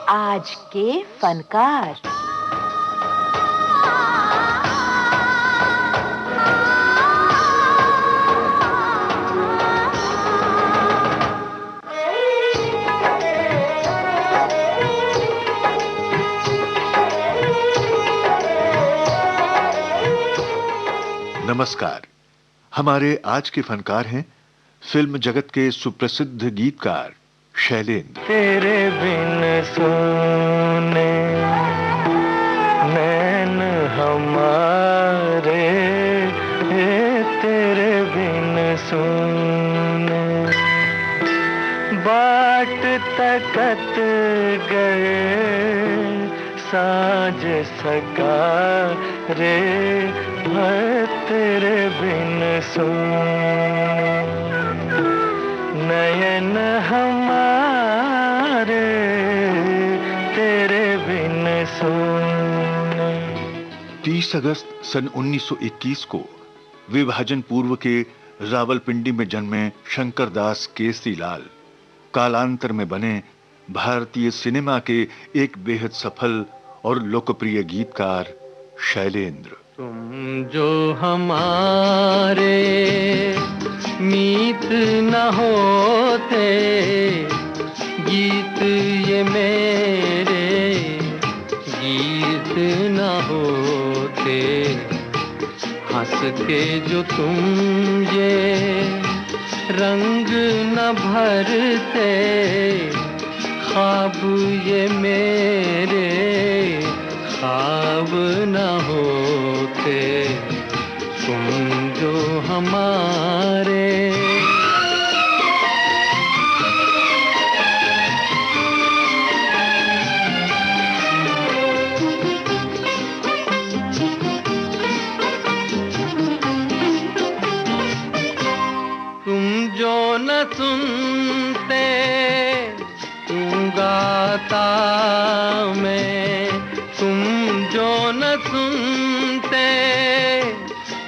आज के फनकार। नमस्कार। हमारे आज के फनकार हैं फिल्म जगत के सुप्रसिद्ध गीतकार शैलेंद्र। तेरे बिन सोने नैन हमारे, तेरे बिन सोने बाट तकत गए साँझ सका रे, तेरे बिन सोने नयन हमारे, तेरे बिन सोने। 30 अगस्त सन 1921 को विभाजन पूर्व के रावलपिंडी में जन्मे शंकरदास केसरीलाल कालांतर में बने भारतीय सिनेमा के एक बेहद सफल और लोकप्रिय गीतकार शैलेंद्र। तुम जो हमारे मीत न होते, गीत ये मेरे गीत न होते, हंस के जो तुम ये रंग न भरते, ख्वाब ये मेरे ख्वाब न होते, तुम जो हमारे। तुम जो न सुनते क्यों गाता मैं, तुम जो न सुनते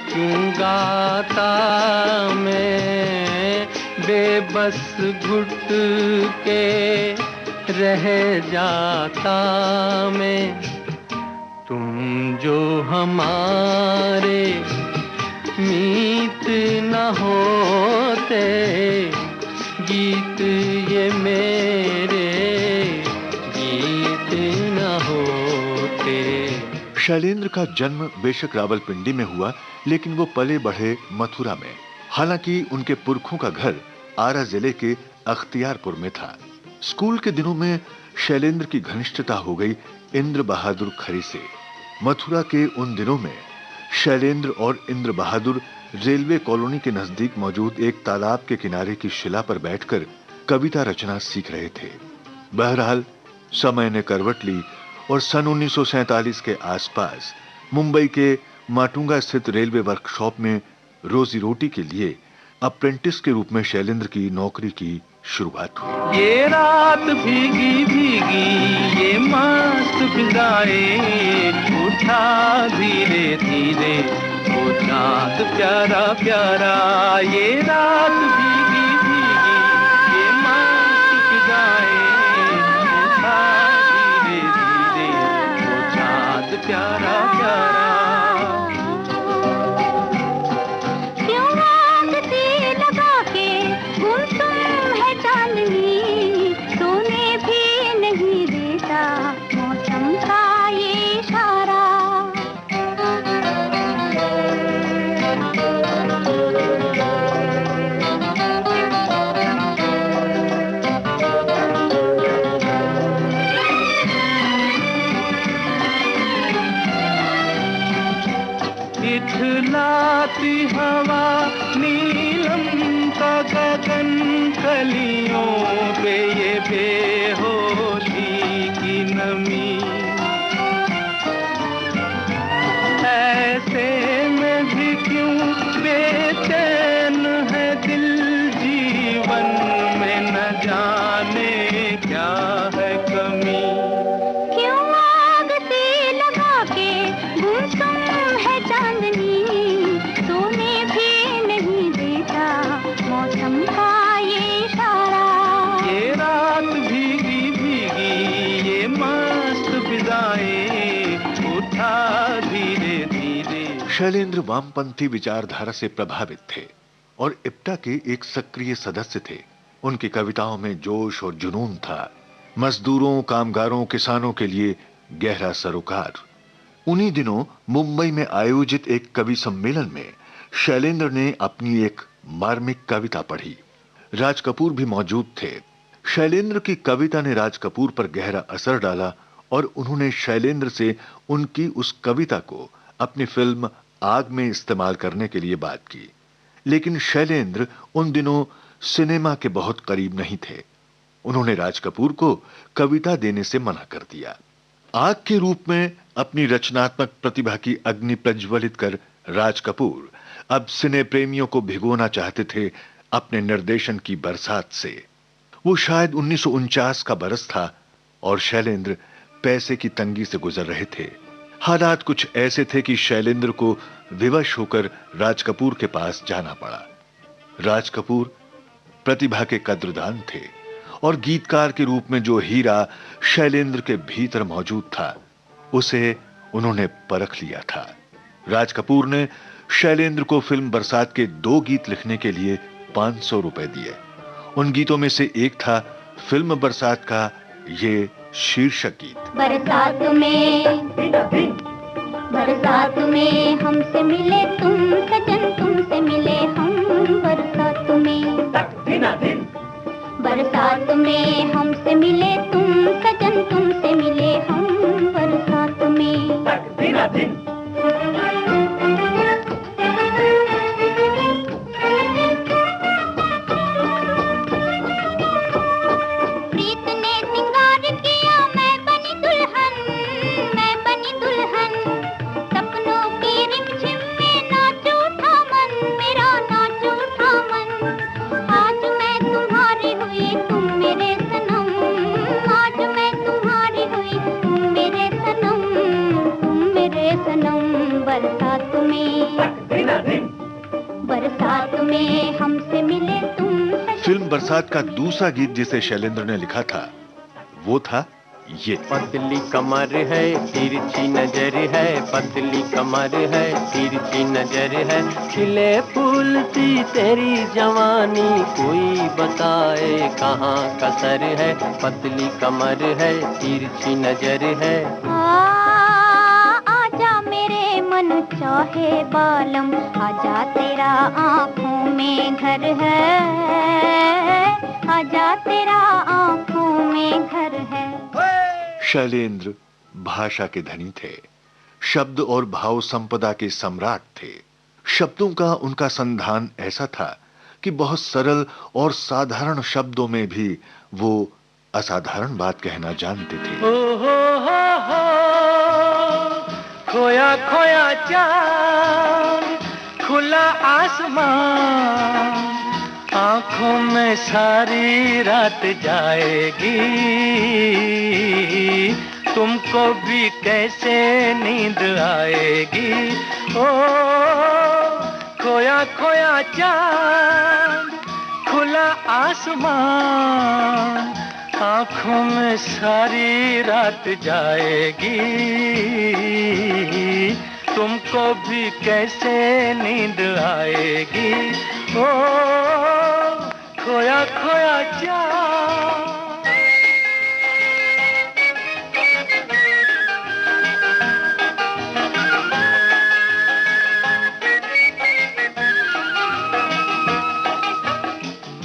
क्यों गाता मैं, बेबस घुट के रह जाता मैं। तुम जो हमारे मीत न होते, गीत ये मेरे गीत न होते। शैलेंद्र का जन्म बेशक रावलपिंडी में हुआ, लेकिन वो पले बढ़े मथुरा में। हालांकि उनके पुरखों का घर आरा जिले के अख्तियारपुर में था। स्कूल के दिनों में शैलेंद्र की घनिष्ठता हो गई इंद्र बहादुर खरे से। मथुरा के उन दिनों में शैलेंद्र और इंद्र बहादुर रेलवे कॉलोनी के नजदीक मौजूद एक तालाब के किनारे की शिला पर बैठकर कविता रचना सीख रहे थे। बहरहाल समय ने करवट ली और सन 1947 के आसपास मुंबई के माटुंगा स्थित रेलवे वर्कशॉप में रोजी रोटी के लिए अप्रेंटिस के रूप में शैलेंद्र की नौकरी की शुरुआत हुई। ये रात भीगी भीगी ये मस्त फिजाएं, उठा धीरे धीरे वो चाँद प्यारा प्यारा। ये रात भीगी भीगी ये मस्त फिजाएं, उठा धीरे धीरे वो चाँद प्यारा प्यारा। इठलाती हवा नीलम का गगन, कलियों पे ये बेहोशी की नमी। ऐसे में भी क्यों बेचैन है दिल, जीवन में न जाने क्या है कमी। ये रात भी शैलेंद्र वामपंथी विचारधारा से प्रभावित थे और इप्टा के एक सक्रिय सदस्य थे। उनकी कविताओं में जोश और जुनून था, मजदूरों, कामगारों, किसानों के लिए गहरा सरोकार। उन्हीं दिनों मुंबई में आयोजित एक कवि सम्मेलन में शैलेंद्र ने अपनी एक मार्मिक कविता पढ़ी। राज कपूर भी मौजूद थे। शैलेंद्र की कविता ने राज कपूर पर गहरा असर डाला और उन्होंने शैलेंद्र से उनकी उस कविता को अपनी फिल्म आग में इस्तेमाल करने के लिए बात की। लेकिन शैलेंद्र उन दिनों सिनेमा के बहुत करीब नहीं थे। उन्होंने राज कपूर को कविता देने से मना कर दिया। आग के रूप में अपनी रचनात्मक प्रतिभा की अग्नि प्रज्वलित कर राज कपूर अब सिने प्रेमियों को भिगोना चाहते थे अपने निर्देशन की बरसात से। वो शायद 1949 का बरस था और शैलेंद्र पैसे की तंगी से गुजर रहे थे। हालात कुछ ऐसे थे कि शैलेंद्र को विवश होकर राज कपूर के पास जाना पड़ा। राज कपूर प्रतिभा के कद्रदान थे और गीतकार के रूप में जो हीरा शैलेंद्र के भीतर मौजूद था उसे उन्होंने परख लिया था। राज कपूर ने शैलेंद्र को फिल्म बरसात के 2 गीत लिखने के लिए 500 रुपए दिए। उन गीतों में से एक था फिल्म बरसात का ये शीर्षक गीत। बरसात में हमसे मिले तुम सजन, तुमसे मिले हम बरसात में। बरसात में हमसे मिले तुम सजन, तुमसे मिले हम बरसात में। बरसात में हमसे मिले तुम। फिल्म बरसात का दूसरा गीत जिसे शैलेंद्र ने लिखा था वो था ये। पतली कमर है, तिरछी नजर है, पतली कमर है, तिरछी नजर है, खिले फूल सी तेरी जवानी, कोई बताए कहाँ कसर है, पतली कमर है, तिरछी नजर है। आजा मेरे मन चाहे बालम, आजा तेरा आँखों में घर है, आजा तेरा आँखों में घर है। शैलेंद्र भाषा के धनी थे, शब्द और भाव संपदा के सम्राट थे। शब्दों का उनका संधान ऐसा था कि बहुत सरल और साधारण शब्दों में भी वो असाधारण बात कहना जानते थे। हो खोया खोया चांद, खुला आसमान, आंखों में सारी रात जाएगी, तुमको भी कैसे नींद आएगी। ओ खोया खोया चांद, खुला आसमान, आंखों में सारी रात जाएगी, तुमको भी कैसे नींद आएगी। ओ खोया खोया चांद।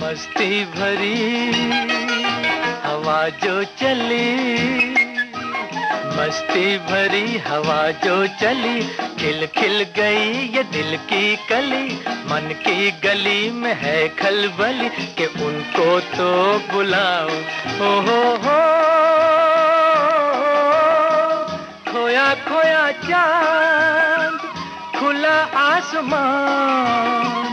मस्ती भरी हवा जो चली, मस्ती भरी हवा जो चली, खिल खिल गई ये दिल की कली, मन की गली में है खलबली, कि उनको तो बुलाओ। हो खोया खोया चांद, खुला आसमान,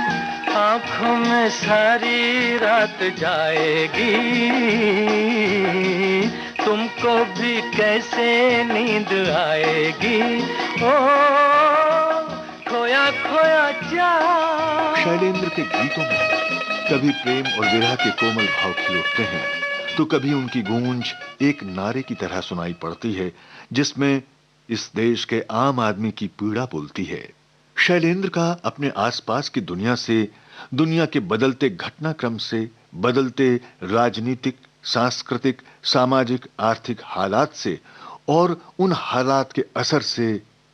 आँखों में सारी रात जाएगी, तुमको भी कैसे नींद आएगी। ओ खोया खोया चांद। शैलेंद्र के गीतों में कभी प्रेम और विरह के कोमल भाव खिल उठते हैं, तो कभी उनकी गूंज एक नारे की तरह सुनाई पड़ती है जिसमें इस देश के आम आदमी की पीड़ा बोलती है। शैलेंद्र का अपने आसपास की दुनिया से, दुनिया के बदलते घटनाक्रम से, बदलते राजनीतिक, सांस्कृतिक, सामाजिक, आर्थिक हालात से और उन हालात के असर से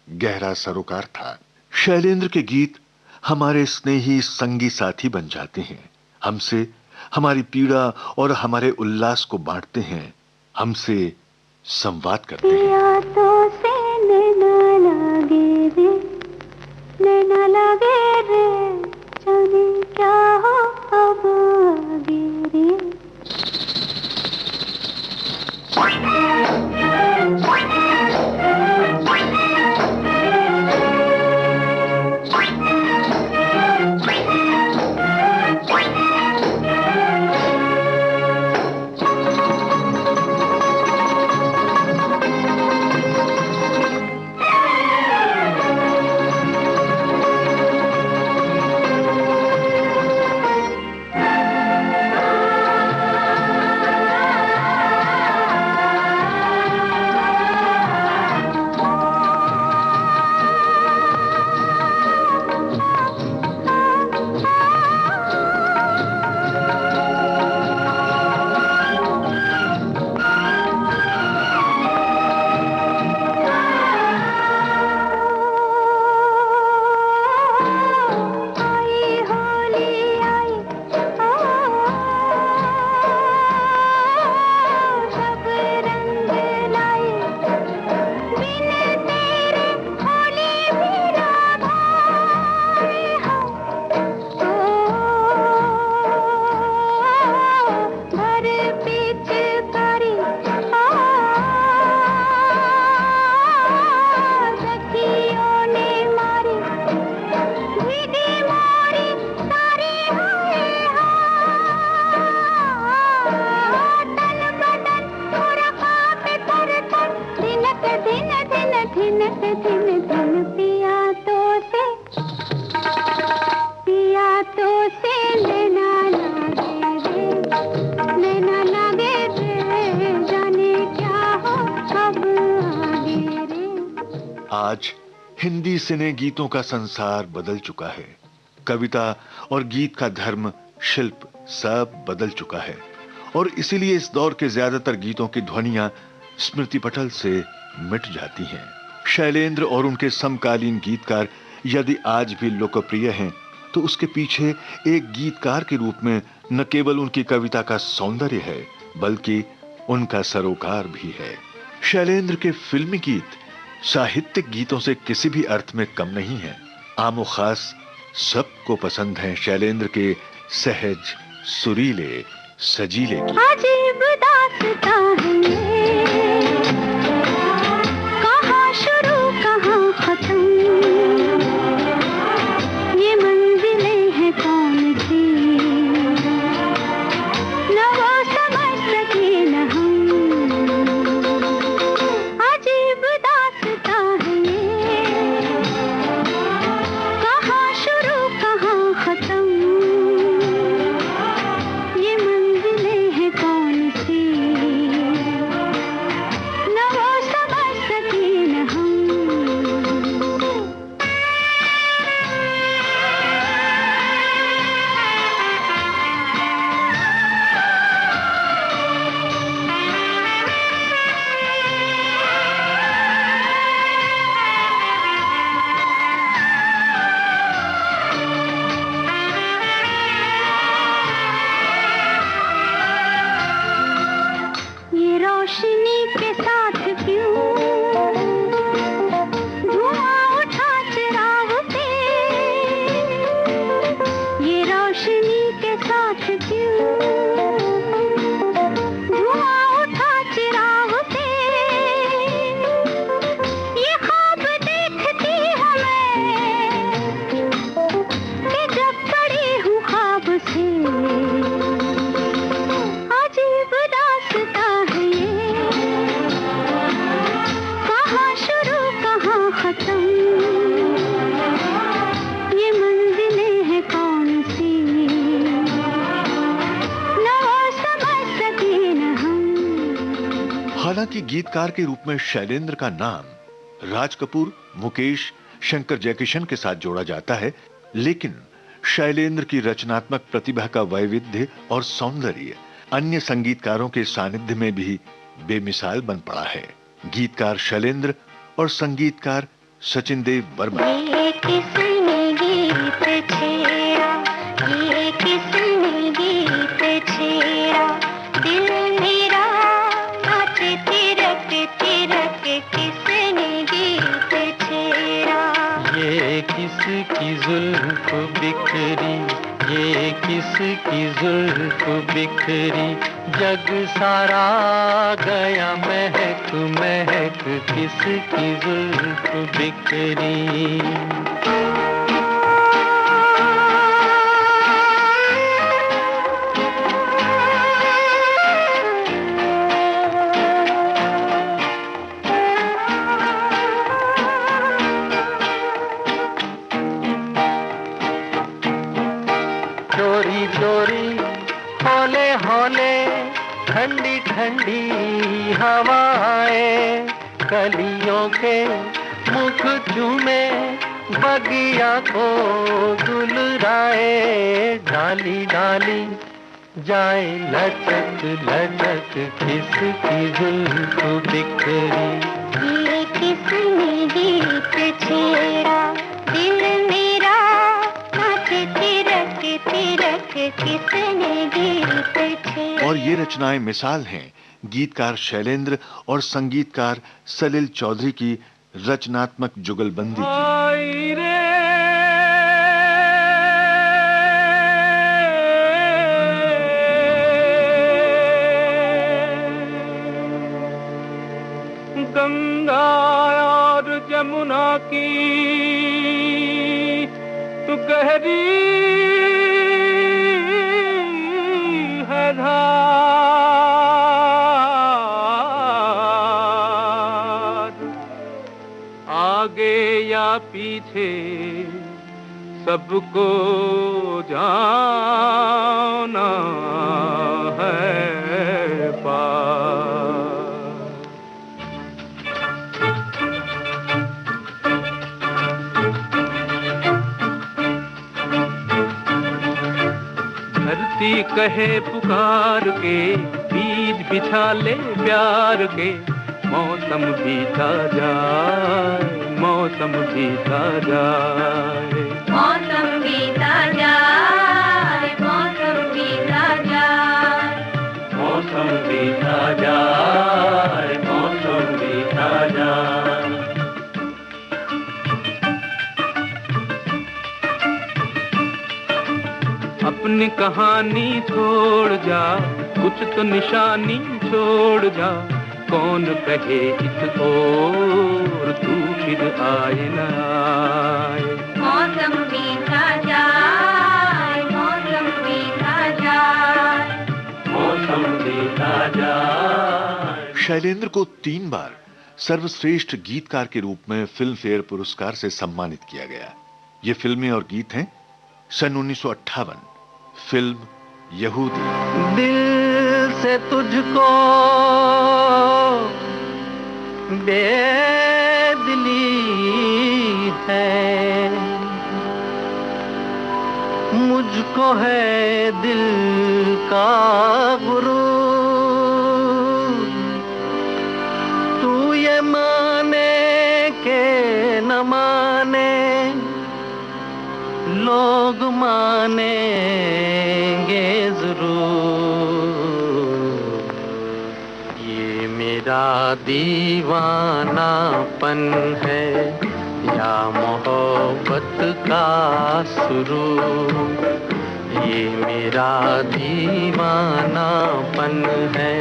गहरा सरोकार था। शैलेंद्र के गीत हमारे स्नेही संगी साथी बन जाते हैं, हमसे हमारी पीड़ा और हमारे उल्लास को बांटते हैं, हमसे संवाद करते हैं। पिया तो से नैना लगे रे, जाने क्या हो अब आगे रे। आज हिंदी सिने गीतों का संसार बदल चुका है। कविता और गीत का धर्म, शिल्प सब बदल चुका है और इसीलिए इस दौर के ज्यादातर गीतों की ध्वनियां स्मृति पटल से मिट जाती हैं। शैलेंद्र और उनके समकालीन गीतकार यदि आज भी लोकप्रिय हैं तो उसके पीछे एक गीतकार के रूप में न केवल उनकी कविता का सौंदर्य है बल्कि उनका सरोकार भी है। शैलेंद्र के फिल्मी गीत साहित्यिक गीतों से किसी भी अर्थ में कम नहीं है। आमो खास सबको पसंद हैं शैलेंद्र के सहज, सुरीले, सजीले गीत। अजीब दास्तां है ये, कहाँ शुरू कहाँ खत्म, ये मंजिलें हैं कौन सी, न वो समझ सके न हम। अजीब दास्तां है ये, कहाँ शुरू कहाँ खत्म, ये मंजिलें हैं कौन सी, न वो समझ सके न हम। ये रोशनी के साथ क्यों धुआं उठा चिराग पे, ये रोशनी के साथ क्यों धुआं उठा चिराग पे, ये ख्वाब देखती हूँ मैं कि जब पड़ी हूँ ख्वाब से। अजीब दास्तां है ये, कहाँ शुरू कहाँ खत्म, ये मंजिलें हैं कौन सी, न वो समझ सके न हम। हालांकि गीतकार के रूप में शैलेंद्र का नाम राज कपूर, मुकेश, शंकर जयकिशन के साथ जोड़ा जाता है, लेकिन शैलेंद्र की रचनात्मक प्रतिभा का वैविध्य और सौंदर्य अन्य संगीतकारों के सानिध्य में भी बेमिसाल बन पड़ा है। गीतकार शैलेंद्र और संगीतकार सचिन देव वर्मा। ये किसने गीत छेड़ा, ये किसने गीत छेड़ा, दिल मेरा नाचे तिरक तिरक, किसने गीत छेड़ा। ये किसकी जुल्फ बिखरी, ये किसकी जुल्फ बिखरी, जग सारा गया महक महक, किसकी जुल्फ बिखरी। चोरी चोरी हौले हौले ठंडी ठंडी हवाएं, कलियों के मुख चूमे बगिया को दुलराए, डाली डाली जाए लचक लचक, किसकी जुल्फ बिखरी। ये किसने गीत छेड़ा, दिल मेरा नाचे तिरक तिरक, किसने गीत छेड़ा। और ये रचनाएं मिसाल हैं गीतकार शैलेंद्र और संगीतकार सलिल चौधरी की रचनात्मक जुगलबंदी की। गंगा और जमुना की तू गहरी है धार, आगे या पीछे सबको जाना है पार। धरती कहे पुकार के, बीज बिछा ले प्यार के, मौसम बीता जाए, मौसम बीता जाए, मौसम बीता जाए, मौसम बीता जाए, मौसम बीता जाए, मौसम बीता जाए। अपनी कहानी छोड़ जा, कुछ तो निशानी छोड़ जा, कौन कहे इस ओर तू फिर आए न आए। मौसम बीता जाए, मौसम बीता जाए, मौसम बीता जाए। शैलेंद्र को 3 बार सर्वश्रेष्ठ गीतकार के रूप में फिल्म फेयर पुरस्कार से सम्मानित किया गया। ये फिल्में और गीत हैं सन 1958 फिल्म यहूदी। दिल से तुझको बेदिली है, मुझको है दिल का गुरूर, तू ये माने के न माने, लोग मानेंगे जरूर, ये मेरा दीवानापन है या मोहब्बत का सुरूर, ये मेरा दीवानापन है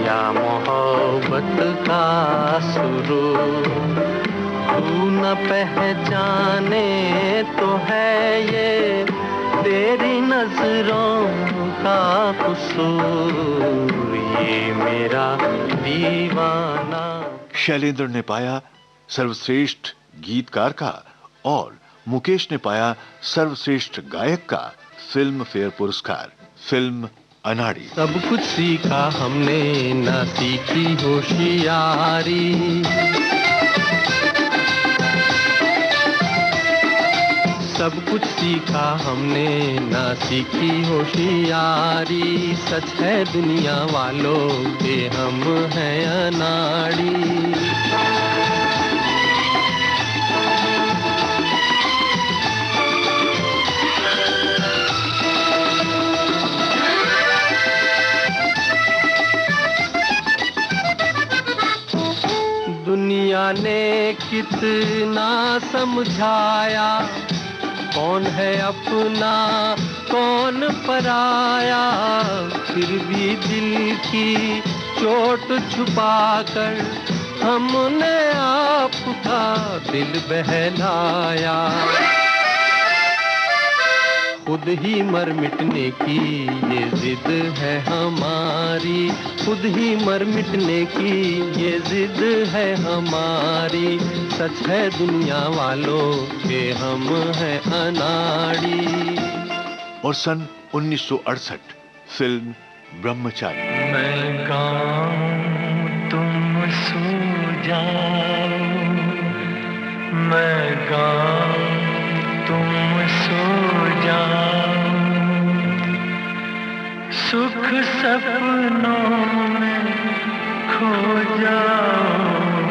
या मोहब्बत का सुरूर, तू न पहचाने तो है ये तेरी नजरों का कसूर, ये मेरा दीवाना। शैलेंद्र ने पाया सर्वश्रेष्ठ गीतकार का और मुकेश ने पाया सर्वश्रेष्ठ गायक का फिल्म फेयर पुरस्कार फिल्म अनाड़ी। सब कुछ सीखा हमने न सीखी होशियारी, सब कुछ सीखा हमने, ना सीखी होशियारी। सच है दुनिया वालों के हम हैं अनाड़ी। दुनिया ने कितना समझाया, कौन है अपना कौन पराया। फिर भी दिल की चोट छुपाकर हमने आपका दिल बहलाया। खुद ही मर मिटने की ये जिद है हमारी, खुद ही मर मिटने की ये जिद है हमारी। सच है दुनिया वालों के हम हैं अनाड़ी। और सन 1968 फिल्म ब्रह्मचारी। मैं गाऊं तुम सो जाओ, मैं गाऊं तुम सो जाओ, सुख सपनों में खो जाओ।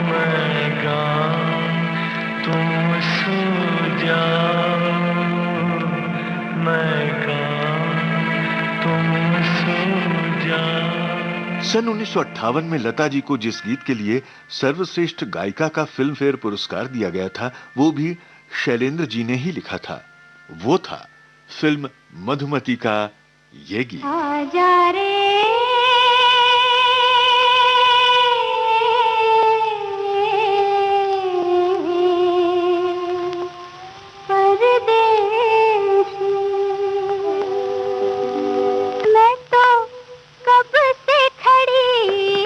मैं गाऊं तुम सो जाओ, मैं गाऊं तुम सो जाओ। सन 1958 में लता जी को जिस गीत के लिए सर्वश्रेष्ठ गायिका का फिल्म फेयर पुरस्कार दिया गया था, वो भी शैलेंद्र जी ने ही लिखा था। वो था फिल्म मधुमती का ये गीत। आजा रे परदेसी, मैं तो कब से खड़ी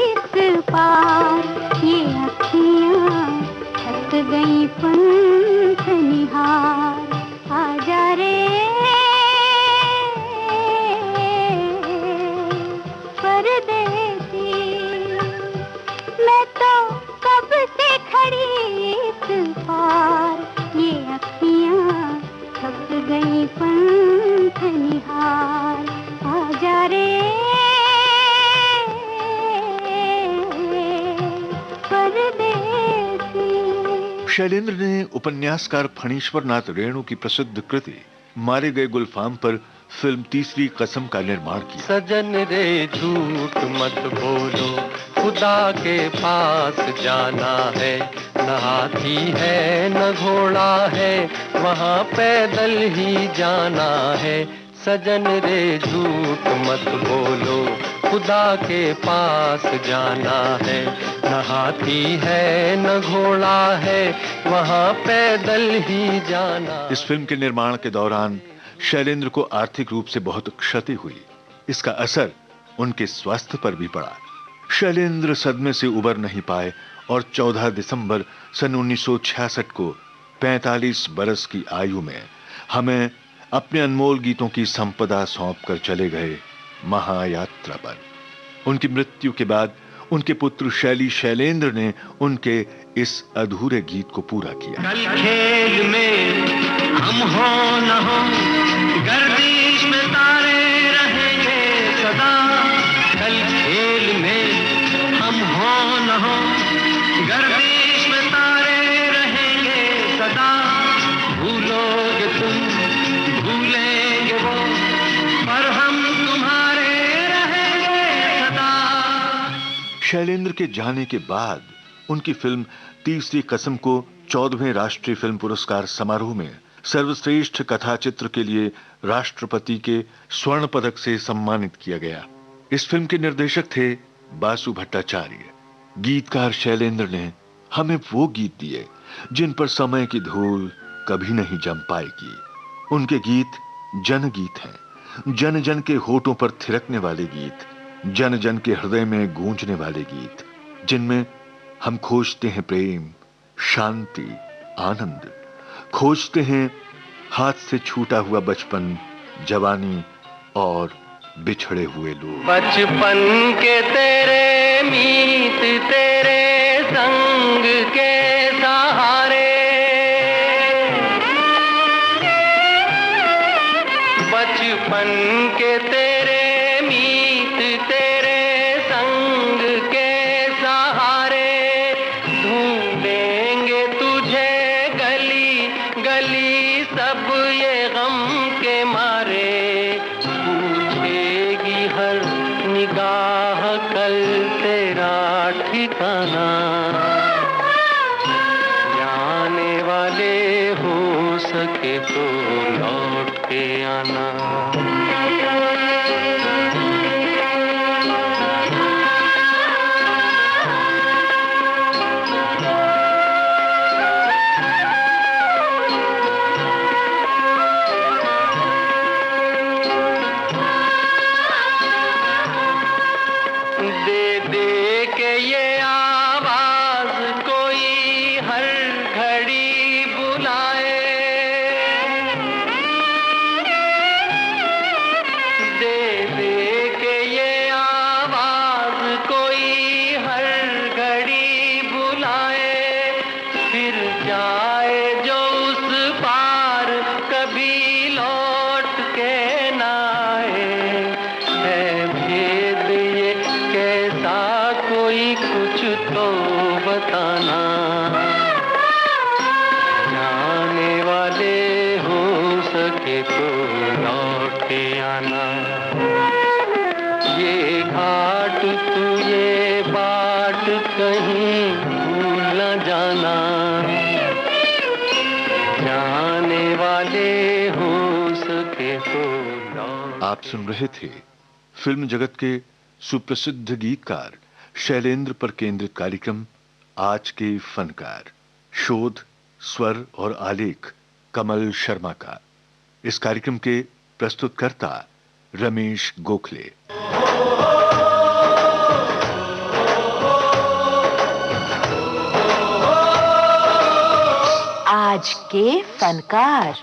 इस पार, ये अखियां थक गई पंख निहार। आजा रे परदेसी, मैं तो कब से खड़ी इस पार, ये अखियां थक गई पंख निहार। आजा रे परदेसी। शैलेंद्र ने उपन्यासकार फणीश्वर नाथ रेणु की प्रसिद्ध कृति मारे गए गुलफाम पर फिल्म तीसरी कसम का निर्माण किया। सजन रे झूठ मत बोलो, खुदा के पास जाना है। न हाथी है न घोड़ा है, वहाँ पैदल ही जाना है। सजन रे झूठ मत बोलो, खुदा के पास जाना है। न हाथी है न घोड़ा है, वहाँ पैदल ही जाना। इस फिल्म के निर्माण के दौरान शैलेंद्र को आर्थिक रूप से बहुत क्षति हुई। इसका असर उनके स्वास्थ्य पर भी पड़ा। शैलेंद्र सदमे से उबर नहीं पाए और 14 दिसंबर सन 1966 को 45 बरस की आयु में हमें अपने अनमोल गीतों की संपदा सौंप कर चले गए महायात्रा पर। उनकी मृत्यु के बाद उनके पुत्र शैली शैलेंद्र ने उनके इस अधूरे गीत को पूरा किया। कल खेल में हम हो न हो, गर्दिश में तारे रहेंगे सदा। कल खेल में हम हो न हो, गर्दिश में तारे रहेंगे सदा। भूलोगे तुम भूलेंगे वो, पर हम तुम्हारे रहेंगे सदा। शैलेंद्र के जाने के बाद उनकी फिल्म तीसरी कसम को 14वें राष्ट्रीय फिल्म पुरस्कार समारोह में सर्वश्रेष्ठ कथा चित्र के लिए राष्ट्रपति के स्वर्ण पदक से सम्मानित किया गया। इस फिल्म के निर्देशक थे बासु भट्टाचार्य। गीतकार शैलेंद्र ने हमें वो गीत दिए जिन पर समय की धूल कभी नहीं जम पाएगी। उनके गीत जनगीत हैं, जन जन के होठों पर थिरकने वाले गीत, जन जन के हृदय में गूंजने वाले गीत, जिनमें हम खोजते हैं प्रेम, शांति, आनंद, खोजते हैं हाथ से छूटा हुआ बचपन, जवानी और बिछड़े हुए लोग। बचपन के तेरे मीत तेरे संग के सहारे, जाने वाले हो सके तो लौट के आना। दे दे के ये आवाज कोई हर घड़ी बुलाए, दे दे के ये आवाज कोई हर घड़ी बुलाए, फिर जाए जो उस पार कभी लौट के ना आए। है भेद ये कैसा कोई कुछ तो बताना, जाने वाले हो सके तो लौट के आना। ये घाट तू ये बाट कहीं भूल न जाना, जाने वाले हो सके तो लौट। आप सुन रहे थे फिल्म जगत के सुप्रसिद्ध गीतकार शैलेंद्र पर केंद्रित कार्यक्रम आज के फनकार। शोध, स्वर और आलेख कमल शर्मा का। इस कार्यक्रम के प्रस्तुतकर्ता रमेश गोखले। आज के फनकार।